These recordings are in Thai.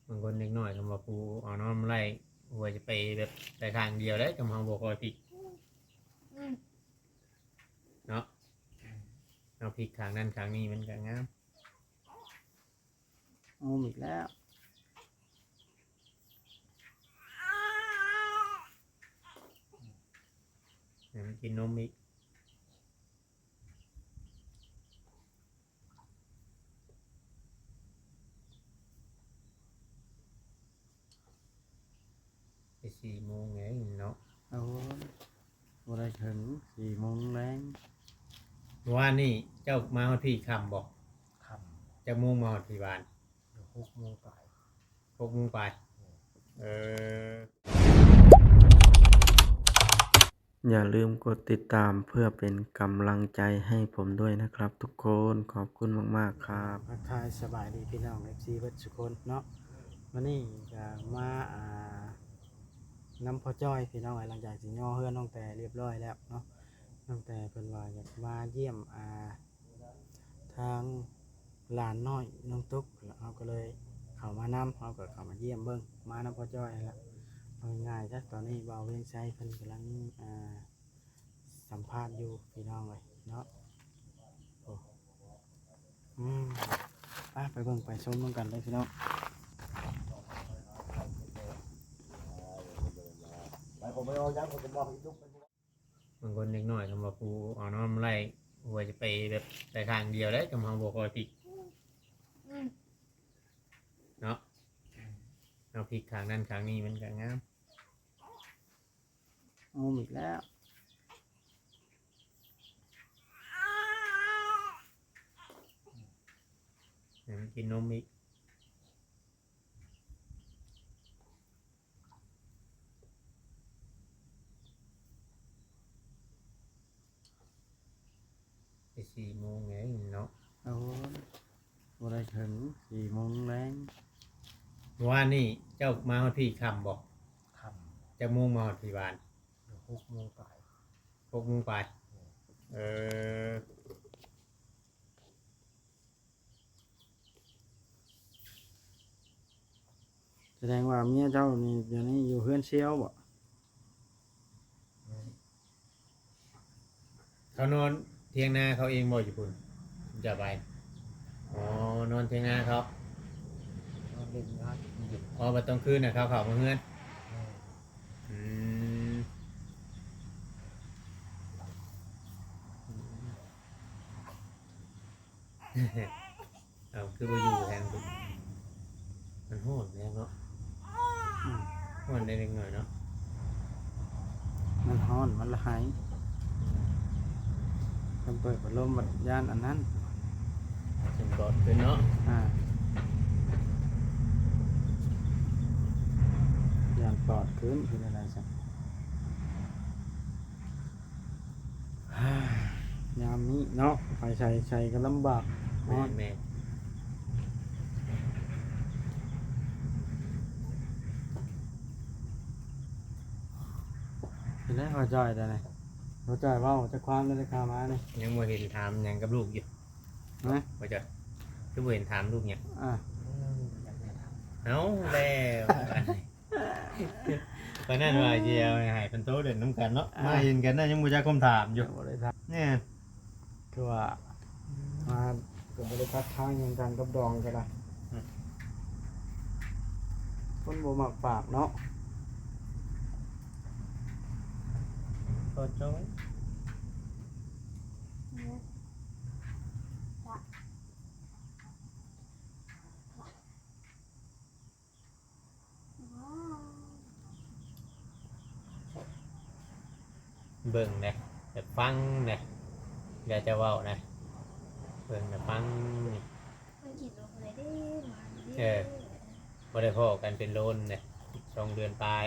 บางคนเล็กน้อยคำว่าปูเอาน้ำไล่หัวจะไปแบบแต่ทางเดียวได้กำลังบอกคอยผิดเนาะเอาผิดทางนั้นทางนี้มันก็งามเอาอีกแล้วมันกินนมอีกไป4 โมงไงเนาะ เอาบ่ได้ถึง4 โมงแรง ว่านี่เจ้ามาฮอดพี่คำบอก ค่ จะมุ่งมาฮอดพี่บ้าน ำ6 โมงไป 6 โมงไปเออ อย่าลืมกดติดตามเพื่อเป็นกำลังใจให้ผมด้วยนะครับทุกคนขอบคุณมากๆครับทักทายสบายดีพี่น้อง FC เบิดทุกคนเนาะวันนี้จะมาน้ำพ่อจ้อยพี่น้องหลังจากสิย่อเฮือนน้องแต่เรียบร้อยแล้วเนาะน้องแต่เพิ่นว่าอยากมาเยี่ยมทางหลานน้อยน้องตุ๊กแล้วเราก็เลยเข้ามานำเราก็เข้ามาเยี่ยมเบิ่งมาน้ำพ่อจ้อยแล้วเอาง่ายๆจ้ะตอนนี้บ่าวเวียงไชเพิ่นกำลังสัมภาษณ์อยู่พี่น้องเลยเนาะโอ้ไปเบิ่งไปชมกันเลยพี่น้องบางคนเล็กน้อยคำว่าปูเอาน้ำไล่หัวจะไปแบบแต่ทางเดียวได้กำลังบอกคอยผิดเนาะเอาผิดทางนั้นทางนี้มันก็งาม เอาอีกแล้วมันกินนมอีกไป4 โมงไงเนาะ เอาบ่ได้ถึง4 โมงแรง ว่านี่เจ้ามาฮอดพี่คำบอก ค่ จะมุ่งมาฮอดพี่บ้าน ำ6 โมงไป 6 โมงไปเออ แสดงว่าเมียเจ้านี่เดี๋ยวนี้อยู่เฮือนเชียวบ่ เขานอนเทียงนาเขาเองบ่อยู่พุ่นจะไปอ๋อนอนเทียงนาเขา เล่นงานหยุด อ๋อบัดตอนคืนน่ะเขาเข้ามาเฮือนอืม เอาคือบ่อยู่แทนพุ่นมันโหดแล้วเนาะโหดได้เล็กน้อยเนาะ มันฮ้อนมันละหายมันเปิดพัดลมบัดย่านอันนั้น ถึงกอดขึ้นเนาะ ย่านปลอดขึ้นคืออะไรสักยามนี้เนาะไปใส่ก็ลำบาก แม่แม่ เห็นไหมพอจอยแต่ไหนพอจอยเว่าจะความเลยคามาเนี่ย ยังบ่เห็นถามหยังกับลูกอยู่ นะ ว่าจะคือบ่เห็นถามลูกหยัง เอ้าแล้วไปนั่นว่าเจียวให้เพิ่นโตเด่นน้ำกันเนาะมาเห็นกันน่ะยังบ่จักคำถามอยู่ บริษัท เนี่ย คือว่ามากับบริษัททางยังกันกับดองก็ได้คนโบมักปากเนาะ ก็จ้อยเบิ่งนะแบบฟังนะเดี๋ยวจะเว้านะเบิ่งแบบฟังนี่ มันกินลงเลยได้มา บ่ได้พ้อกันเป็นโลนเนี่ย2 เดือนปลาย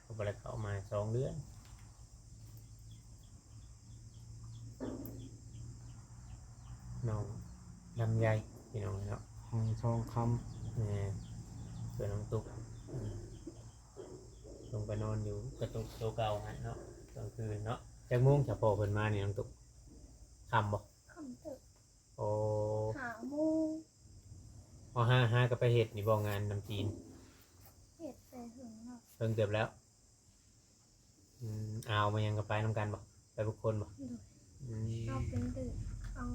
ก็บ่ได้เข้ามา2 เดือนน้องลำไยพี่น้องเนาะ หางทองค เพื่อนน้องตุ๊กลงไปนอนอยู่กระตุกตัวเก่าฮะเนาะกลางคืนเนาะจากโมงจะพอเพิ่นมาเนี่ยน้องตุ๊กคำบ่ คำตึก โอ้ หาโมง พอห้าก็ไปเฮ็ดนี่บ่งานนำจีน เห็ดแต่หึงเนาะ เพิ่งเกือบแล้วเอามายังก็ไปนำกันบ่ไปทุกคนบ่ โดย อืม เอาเป็นดื้อเอา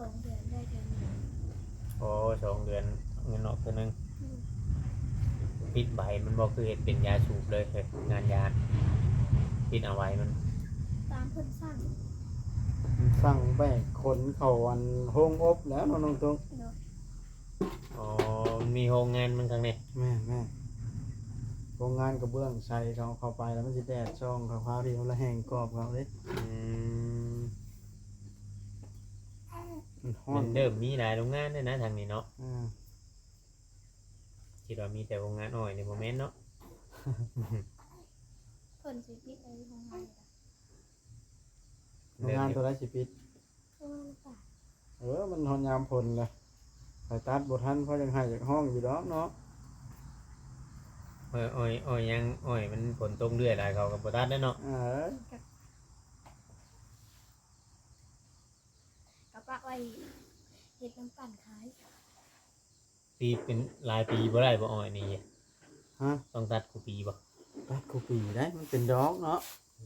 2 เดือนได้เดือนหนึง โอ้2 เดือนเงินออกเทื่อนึง อืม ปิดใบมันบ่คือเฮ็ดเป็นยาสูบเลยเฮ้ยงานยาปิดเอาไว้มัน ตามเพิ่นสั่ง สั่งแบกขนเขาอันโฮงอบแล้วน้องๆตรง โดย อ๋อมันมีโรงงานมันข้างใน แม่โรงงานกระเบื้องใส่เขาเข้าไปแล้วมันสิแดดช่องเขาพาที่เขาละแห้งกรอบเขาเด้ อืม มันฮ้อ มัน นเริ่มมีหลายโรงงานด้วยนะทางนี้เนาะ อ่า คิดว่ามีแต่โรงงานอ้อยในโมเมนต์เนาะ เพิ่นสิปิดไอ้โรงงานนี่ล่ะ โรงงานตัวไรสิปิด โรงงานป่ะ มันฮอนยามผลเลยไปตัดบ่ทันเพราะยังให้จากห้องอยู่ดอกเนาะ อ้อยยังอ้อยมันผลตรงเรื่อยหลายเขากับโบตัสได้เนาะ กระปะไว้เฮ็ดน้ำปั่นขาย ปีเป็นหลายปีบ่ได้บ่อ้อยนี่ ฮะ ต้องตัดกูปีบ่ ตัดกูปีได้มันเป็นดอกเนาะ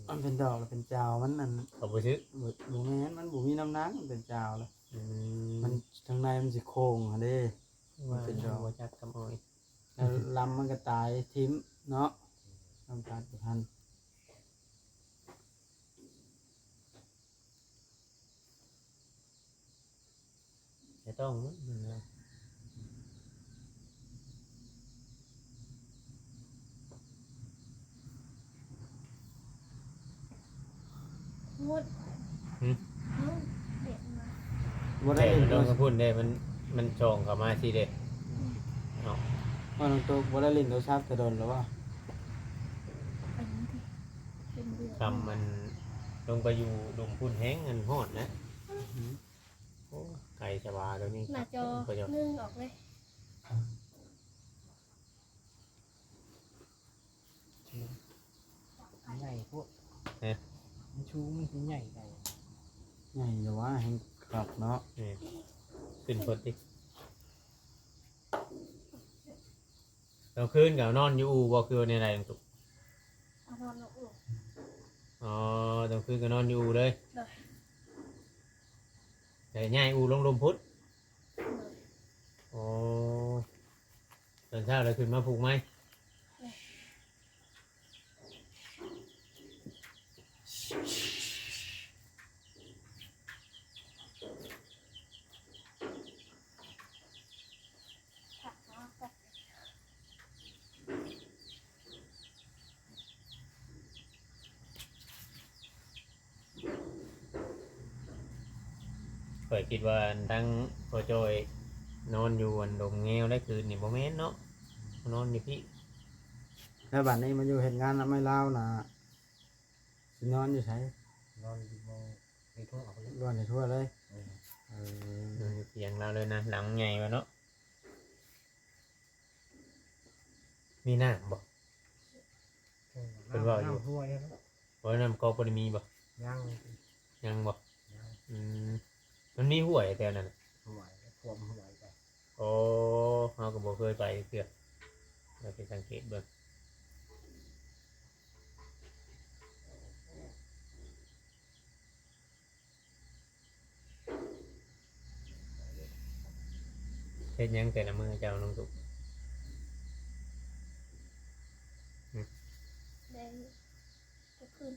มันเป็นดอกแล้วเป็นจาวมันนั่น เขาบ่ซื้อ บ่แม่นมันบ่มีน้ำหนักมันเป็นจาวแล้ว อื มันทางในมันสิโค้งหั่นเด้ ว่า เป็นดอก บ่จักกับอ้อย แล้วลำมันก็ตายทิ้มเนาะทำตัดบ่ทัน จะต้องมั้งนะ งดเอาเด็ดมา บ่ได้ แต่ เล่น มัน โท ต้อง รศัพท์ พูดได้มันจองเข้ามาสิเด้เนาะ ว่าน้องโตบ่ได้เล่นโทรศัพท์แต่โดนแล้วว่า เป็นที่เป็นเดือน คำมันลงไปอยู่ดงพุ่นแห้งเงินฮอดนะโอ้ไก่ชวาตัวนี้ หน้าจอ ประโยชน์ นึ่งออกเลย ใหญ่พวกมันชูมันสิใหญ่ไป ใหญ่อยู่ว่าแห่งขับเนาะ นี่ขึ้นพดดิเราคืนกับนอนอยู่อูบ่คือในไรตรงตุก เอานอนลงลูก อ๋อต้องคืนกับนอนอยู่อูเลย เลย แต่ง่ายอูลงลมพุทธ เลย อ๋อตอนเช้าเราขึ้นมาผูกไหม ผักเนาะกับ ข่อยคิดว่าทั้งพอจอยนอนอยู่อันดงแงวได้คืนนี่บ่แม่นเนาะนอนอยู่พี่ แล้วบัดนี้มันอยู่เฮ็ดงานแล้วไม่เล่านะสินอนอยู่ไส นอนอยู่มองในทั่วเอาเลย ร้อนให้ทั่วเลยเออน อนอยู่เตียงเราเลยนะหลังใหญ่วะเนาะมีน้ำบ่ เป็นว่าอยู่ น้ำทั่วยัง บ่น้ำกอกบ่ได้มีบ่ ยัง ยังบ่ ยัง อืมมันมีห้วยแถวนั้นน่ะ ห่วยท่วมห่วยไป โอ้เฮาก็บ่เคยไปเทื่อเราไปสังเกตเบิ่งเฮ็ดหยังแต่ละมื้อเจ้าน้องตุก ได้จะขึ้น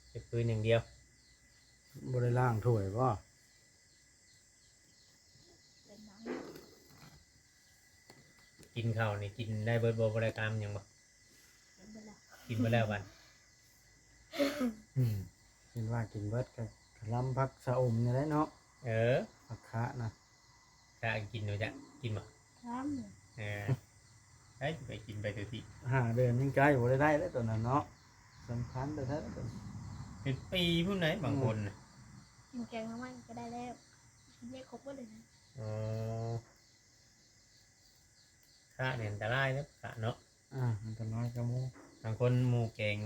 เก็บปืนอย่างเดียว บ่ได้ล้างถ้วยบ่ เป็นน้ กินข้าวนี่กินได้เบิดบ่บ่ได้กามหยังบ่ ำเป็นเวลา กินมาแล้วบัด กินว่ากินเบิดก็ลำพักสะอมนี่แหละเนาะ เออ ผักคะนะ ถ้ากินหนูจะกินบ่ น้ำ เออเฮ้ยไปกินไปเถอะพี่ 5 เดือนยังไกลบ่ได้แล้วตัวนั้นเนาะสำคัญแต่แท้ๆตัวนี้ เป็นปีพุ่นไหนบางคนน่ะ กินแกงน้ำมันก็ได้แล้วกินได้ครบหมดเลยนะ อ๋อค่าเนี่ยอันตรายแล้วค่าเนาะ มันก็น้อยกระมู บางคนหมู่แกง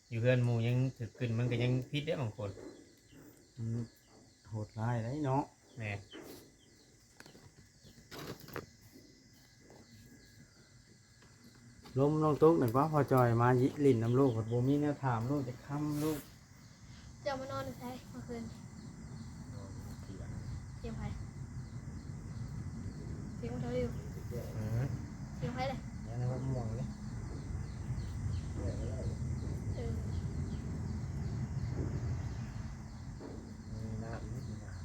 อยู่เพื่อนหมู่ยังถึกขึ้นมันก็ยังพิษได้บางคน มันโหดร้ายได้เนาะ แหม่ ล้มลงตุ๊กหนึ่งว่าพอจอยมายิลิ่นน้ำลูกกับโบมีแนวถามลูกจะค้ำลูก เจ้ามานอนอยู่ใช่เมื่อคืนเสียงใครเสียงมันเท่าดิวเสียงใครเลย ยังไงว่าม่วงเลย เออ มีน้ำนิดหน่อย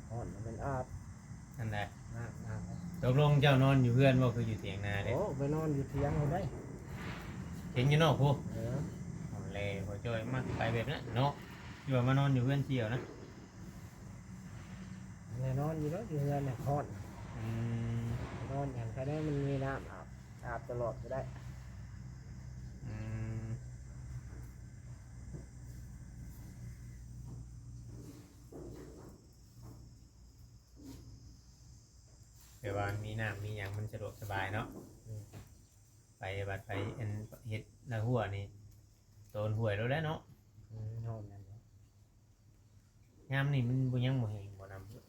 อ่อนมันเป็นอาบ นั่นแหละ น้ำ ตกลงเจ้านอนอยู่เพื่อนบ่คืออยู่เถียงนาเด้ โอ้ไปนอนอยู่เตียงเขาได้ เถียงอยู่นอกพู เออ เอาเลยพอจอยมาไปแบบนั้นเนาะอยู่ว่ามานอนอยู่เพื่อนเที่ยวนะ แน่นอนอยู่แล้วอยู่เงินเนี่ยอ่อน อืม นอนอย่างแค่นี้มันมีน้ำอาบตลอดก็ได้ อืมแต่ว่ามีน้ำมีอย่างมันสะดวกสบายเนาะไปบัดไปอันเฮ็ดละหัวนี่โตนห่วยแล้วแหละเนาะ นอนนั่นเนาะ ยามนี่มันบ่ยังบ่แห้งบ่น้ำ ยัง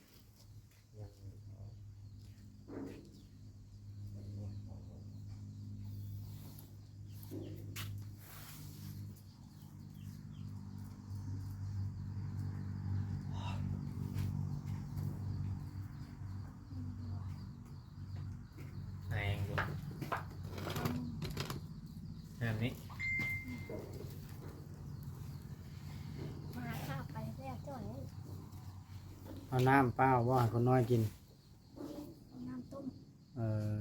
แห้งอยู่น้ำนี้ มาหาข้าวไปแล้วจ่อย เอาน้ำเปล่าว่าให้คนน้อยกิน เอาน้ำต้ม เออ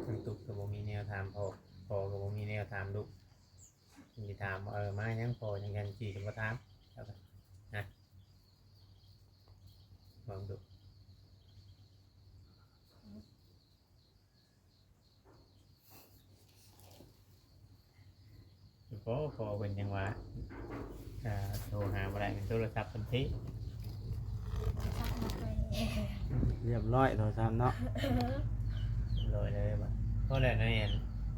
ทางตุกก็บ่มีแนวถามพอก็บ่มีแนวถามลูกสิถามว่ามายังพอยังกันสิก็บ่ถามแล้วก็นะลองดูพอเป็นยังว่าโทรหาบ่ได้เป็นโทรศัพท์เพิ่นติ ซักมาไป เรียบร้อยโทรศัพท์เนาะ เลยบ่ก็แล้ว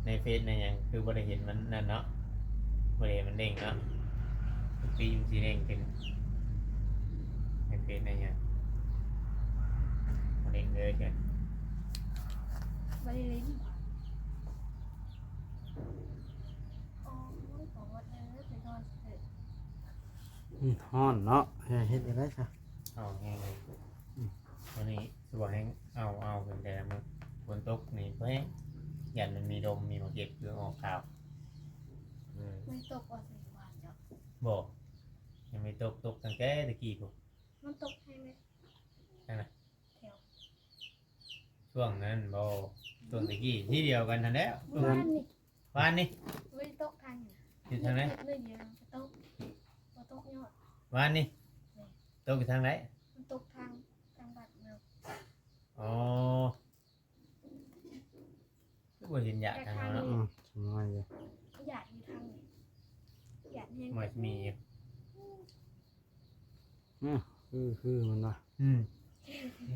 ในเฟซในหยังคือบ่ได้เห็นมันนั่นเนาะบ่ได้เห็นมันเด้งเนาะทุกปีมันสิเด้งขึ้นในเฟซในหยังบ่เด้งเลยจ้ะ บริลินโอ้ยบอกว่าไปนอนเถอะ ฮ้อนเนาะเฮ็ดยังไงซะ เอาแห้งเลยวันนี้สวยแห้งเอาขึ้นแต่ละมื้อฝนตกนี่เพิ่นยันมันมีลมมีหมอกเก็บคือออกข่าว ไม่ตกว่าสิหวานจ้ะ บอกยังไม่ตกตั้งแต่ตะกี้พุ่น มันตกให้ไหม นั่นน่ะ แถว ช่วงนั้นบ่ช่วงตะกี้ที่เดียวกันทันแล้ว บ้านนี่ วานนี่ ไม่ตกทางนี่ อยู่ทางไหน เนื่อยเยอะมันตกมันตกยอด วานนี่ตกอยู่ทางไหน มันตกทางบัดเนาะ อ๋อก็บ่เห็นอยากทางนั้นเนาะ สมัยอยู่ หยาดอยู่ทางนี้หยาดแห้ง มันมีอยู่ คือมันว่า อืมน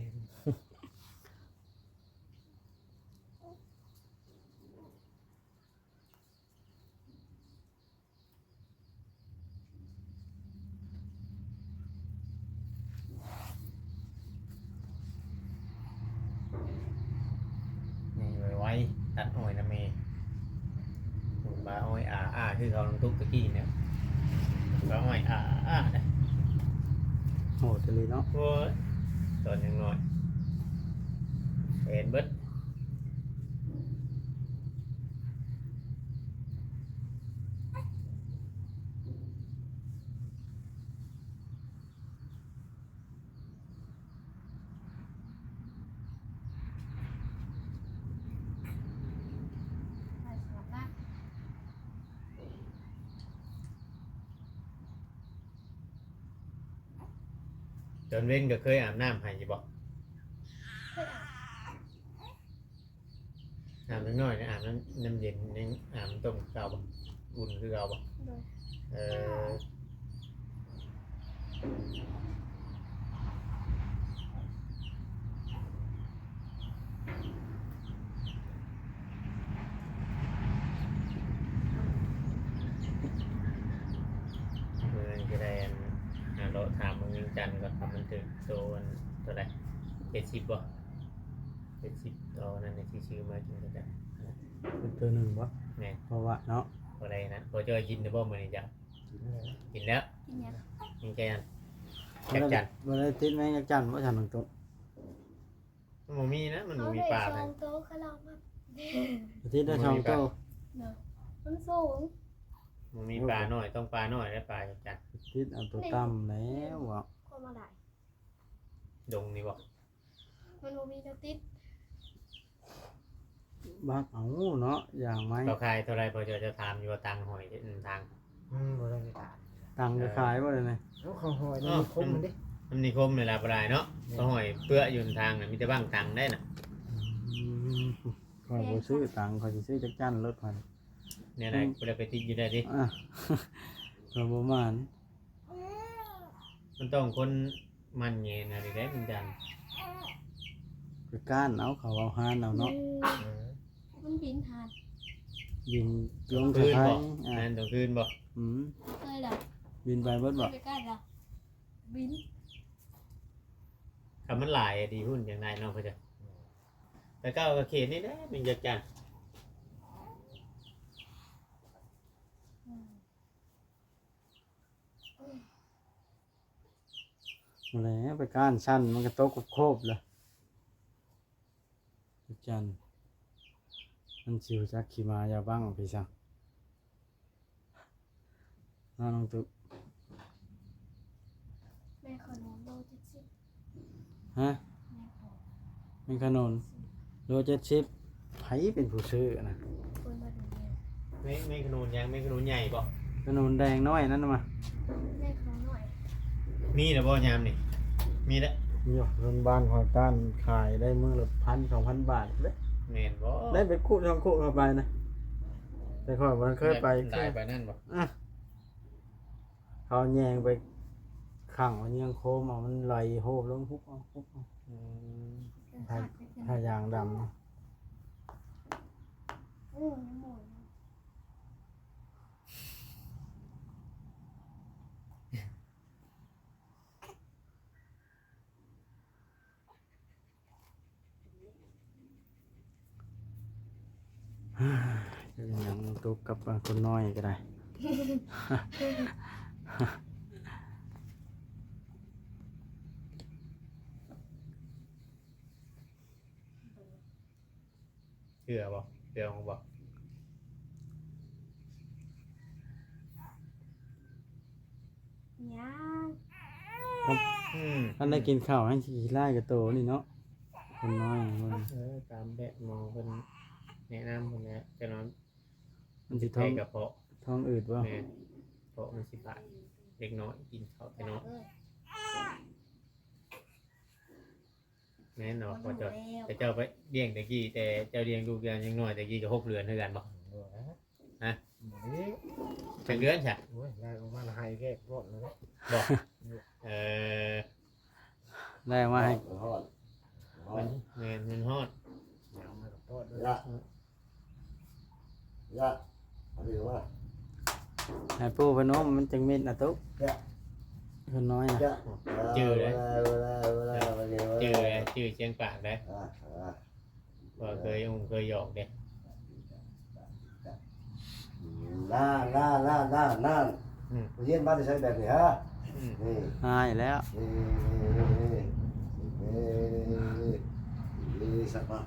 ี่ไว้ตัดอ้อยนะเมย์ปลูกบาอ้อยคือเขาลงทุกตะกี้เนี่ยบาอ้อยนะ โหดเลยเนาะ โอ้ยตอนยังน้อยเห็นเบิดจนเว้นก็เคยอาบน้ำให้อยู่บ่ เคยอาบ อาบน้อยๆนะอาบน้ำเย็นนี่อาบน้ำต้มเก่าบ่อุ่นคือเก่าบ่ โดย เออ ถามมึงจันทร์ก่อนทำมันถึงโตมันเท่าไหร่70บ่70ต่อนั่นที่ชื่อมากินกันจ้ะ เป็นตัวหนึ่งบ่ แม่ เพราะว่าเนาะ บ่ได้นะบ่จะกินได้บ่มื้อนี้จ้ะกินแล้ว กินยัง กินแกนจักจัน บ่ได้ติดแมงจักจันบ่ทันน้องตุ๊ก มันบ่มีนะมันบ่ เขา มี ได้ ปลา ซ เล อย งโต๊ะเขาลองมา ติดได้ช่องโต เนาะมันสูง มันมีปลาน้อยต้องปลาน้อยและปลาจักจัน ติดเอาตัวต่ำแล้วว่ะ คนมาหลาย ดงนี่บ่ มันบ่มีแนวติด บักเอาเนาะอย่างไม้ เขาขายเท่าไรพอจะถามอยู่ว่าตังหอยทาง บ่ได้ไม่ตาย ตังค์จะขายบ่ได้เลย แล้วเขาหอยนี่คมมันดิ มันนิคมเลยล่ะปลายเนาะเขาหอยเปื้ออยู่ทางน่ะมีแต่บ้างตังได้น่ะ ข้อยบ่ซื้อตังค์ข้อยสิซื้อจักจันรถพัน เนี่ยไหนบ่ได้ไปติดอยู่ได้ดิ อ่ะ ก็บ่มาน มันต้องคนมันเงินอะไรได้มันจัน ไปก้านเอาเขาเอาหานเอาเนาะ มันบินหาน บินลง คื สะ น พา บ่ ยอ่ะ นั่นต้องคืนบ่ อืม เคยล่ะ บินไปเบิดบ่ ไปใกล้ล่ะบิน คำมันหลายดีหุ้นอย่างไรเนาะเพื่อจะแต่ก็เอาเขตนี่แหละมันจักจัน มาแล้วไปก้านชั้นมันก็ตกโคบๆเลยจักจันมันสิวจักขี่มายาบ้างพี่ซังน้องตุ๊ก แม่ขนมโล70 ฮะ แม่ขอ เป็นขนมโล70ไผเป็นผู้ซื้อนะ คนมาดูแม่ ไม่ขนุนยังไม่ขนุนใหญ่บ่ ขนมแดงน้อยนั่นน่ะมา แม่ขอหน่อย มีหรือบ่ยามนี่มีแล้ว นี่โรงพยาบาลของการขายได้มื้อละ1,000-2,000 บาทเด้ แม่นบ่ ได้เป็นคู่ทองคู่เข้าไปนะแต่ก่อนมันเคยไป ได้ไปนั่นบ่ อ่ะเขาแยงไปขังมันยังโคมเอามันไหลโหบลงฮุบเอาฮุบเอา อืม ถ้ายางดำนะ น้ำหมู จะเป็นอย่างตุกกับคนน้อยก็ได้ เชื่อบ่เชื่อของบ่ ย่าง ท่านได้กินข้าวให้ขี้ไล่กับโตนี่เนาะคนน้อยมัน ตามแบบหมอเพิ่นแนะนำเพิ่นแหละจะนอน มันสิ แท ท้อง กับเพาะ ท้องอืดวะ แม่เพาะมันสิบาทเด็กน้อยกินข้าวแต่น้อย แม่นเนาะพอจะแต่เจ้าไปเลี้ยงตะกี้แต่เจ้าเลี้ยงลูกยังน้อยตะกี้ก็6 เดือนเท่ากันบ่ ฮะ จักเดือนใช่ โอ้ยได้ออกมาละให้แก้รอดเลย บ่เออ ได้มาให้ ทอด มันฮอด เอามาทอดด้วย ยะยะอะไรวะ ให้ปูพนมมันจังเม็ดนะตุ๊กคนน้อยนะ ยะ จื้อเลย เวลา ชื่อเชียงปากได้ว่าเคยเคยหยอกเด้ นั่นเรียนบ้านจะใช้แบบนี้ฮะนี่ หายแล้ว นี่สักพัก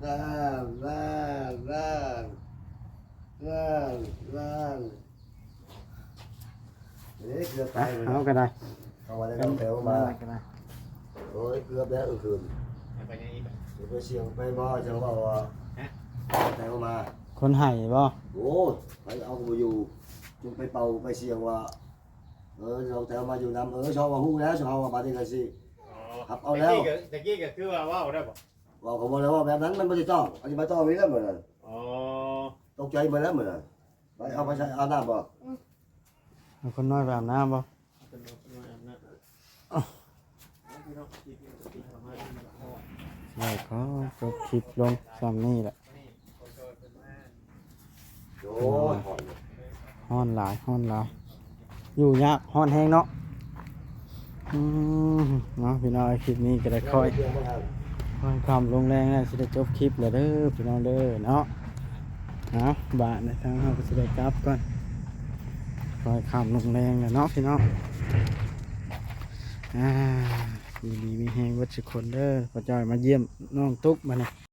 นั่นนี่เกือบตายเลย เอาก็ได้ เอาไว้แล้วแถวมา ก็ได้ โอ้ยเกือบแล้วคืน ไปยังอีก เดี๋ยวไปเชียงไปบ่จะบอกว่าแถวมา คนไห้บ่ โอ้ไปเอาไปอยู่จุดไปเป่าไปเชียงว่าเราแถวมาอยู่น้ำชอบว่าฮู้แล้วชอบว่ามาที่ไหนสิครับเอาแล้ว ตะกี้ก็คือว่าว้าวได้บ่ บอกเขาบอกแล้วว่าแบบนั้นมันไม่ได้ต้องอธิบายต้องมีแล้วเหมือนกัน อ๋อ ตกใจมาแล้วเหมือนกันไปเอาไปใช้อาบน้ำบ่ เอาคนน้อยไปอาบน้ำบ่ ใช่ก็จบคลิปลงซ้ำนี่แหละ โอ้ย ห้อนหลายห้อนหลาย อยู่ยากฮ้อนแห้งเนาะเนาะพี่น้องคลิปนี้ก็ได้ค่อยความลงแรงแล้วสิได้จบคลิปแล้วเด้อพี่น้องเด้อเนาะบาทในทางเราก็สิได้กลับก่อนค่อยความลงแรงแล้วเนาะพี่น้องดีมีแห้งวัดสิคนเด้อพอจอยมาเยี่ยมน้องตุ๊กมาเนี่ย